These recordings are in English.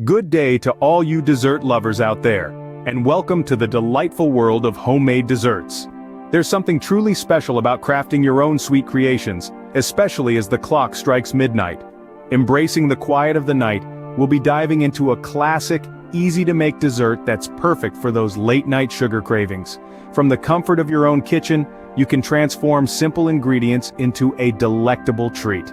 Good day to all you dessert lovers out there, and welcome to the delightful world of homemade desserts. There's something truly special about crafting your own sweet creations, especially as the clock strikes midnight. Embracing the quiet of the night, we'll be diving into a classic, easy-to-make dessert that's perfect for those late-night sugar cravings. From the comfort of your own kitchen, you can transform simple ingredients into a delectable treat.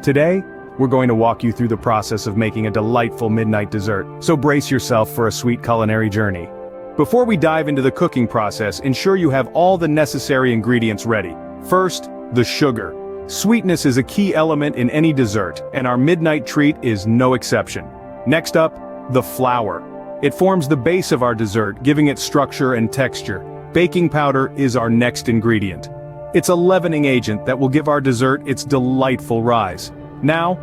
Today, we're going to walk you through the process of making a delightful midnight dessert, so brace yourself for a sweet culinary journey. Before we dive into the cooking process, ensure you have all the necessary ingredients ready. First, the sugar. Sweetness is a key element in any dessert, and our midnight treat is no exception. Next up, the flour. It forms the base of our dessert, giving it structure and texture. Baking powder is our next ingredient. It's a leavening agent that will give our dessert its delightful rise. Now,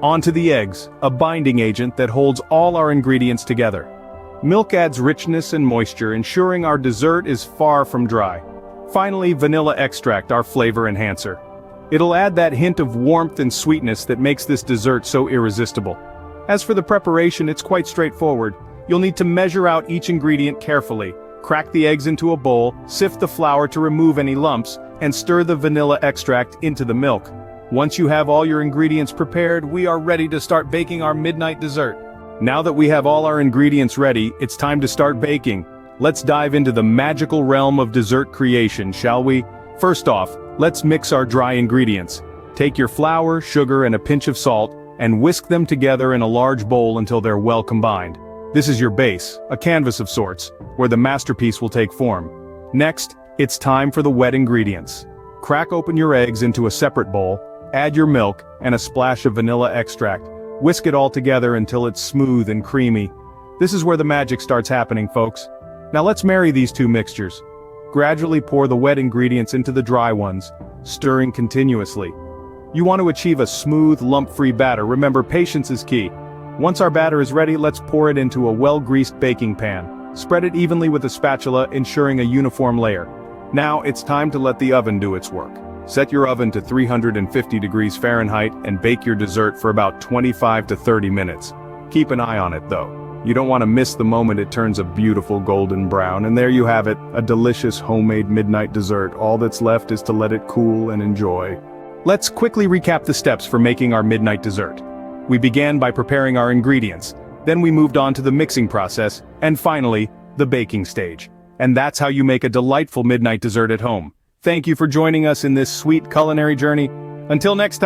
onto the eggs, a binding agent that holds all our ingredients together. Milk adds richness and moisture, ensuring our dessert is far from dry. Finally, vanilla extract, our flavor enhancer. It'll add that hint of warmth and sweetness that makes this dessert so irresistible. As for the preparation, it's quite straightforward. You'll need to measure out each ingredient carefully, crack the eggs into a bowl, sift the flour to remove any lumps, and stir the vanilla extract into the milk. Once you have all your ingredients prepared, we are ready to start baking our midnight dessert. Now that we have all our ingredients ready, it's time to start baking. Let's dive into the magical realm of dessert creation, shall we? First off, let's mix our dry ingredients. Take your flour, sugar, and a pinch of salt, and whisk them together in a large bowl until they're well combined. This is your base, a canvas of sorts, where the masterpiece will take form. Next, it's time for the wet ingredients. Crack open your eggs into a separate bowl, add your milk, and a splash of vanilla extract. Whisk it all together until it's smooth and creamy. This is where the magic starts happening, folks. Now let's marry these two mixtures. Gradually pour the wet ingredients into the dry ones, stirring continuously. You want to achieve a smooth, lump-free batter. Remember, patience is key. Once our batter is ready, let's pour it into a well-greased baking pan. Spread it evenly with a spatula, ensuring a uniform layer. Now it's time to let the oven do its work. Set your oven to 350 degrees Fahrenheit and bake your dessert for about 25 to 30 minutes. Keep an eye on it though. You don't want to miss the moment it turns a beautiful golden brown, and there you have it, a delicious homemade midnight dessert. All that's left is to let it cool and enjoy. Let's quickly recap the steps for making our midnight dessert. We began by preparing our ingredients, then we moved on to the mixing process, and finally, the baking stage. And that's how you make a delightful midnight dessert at home. Thank you for joining us in this sweet culinary journey. Until next time.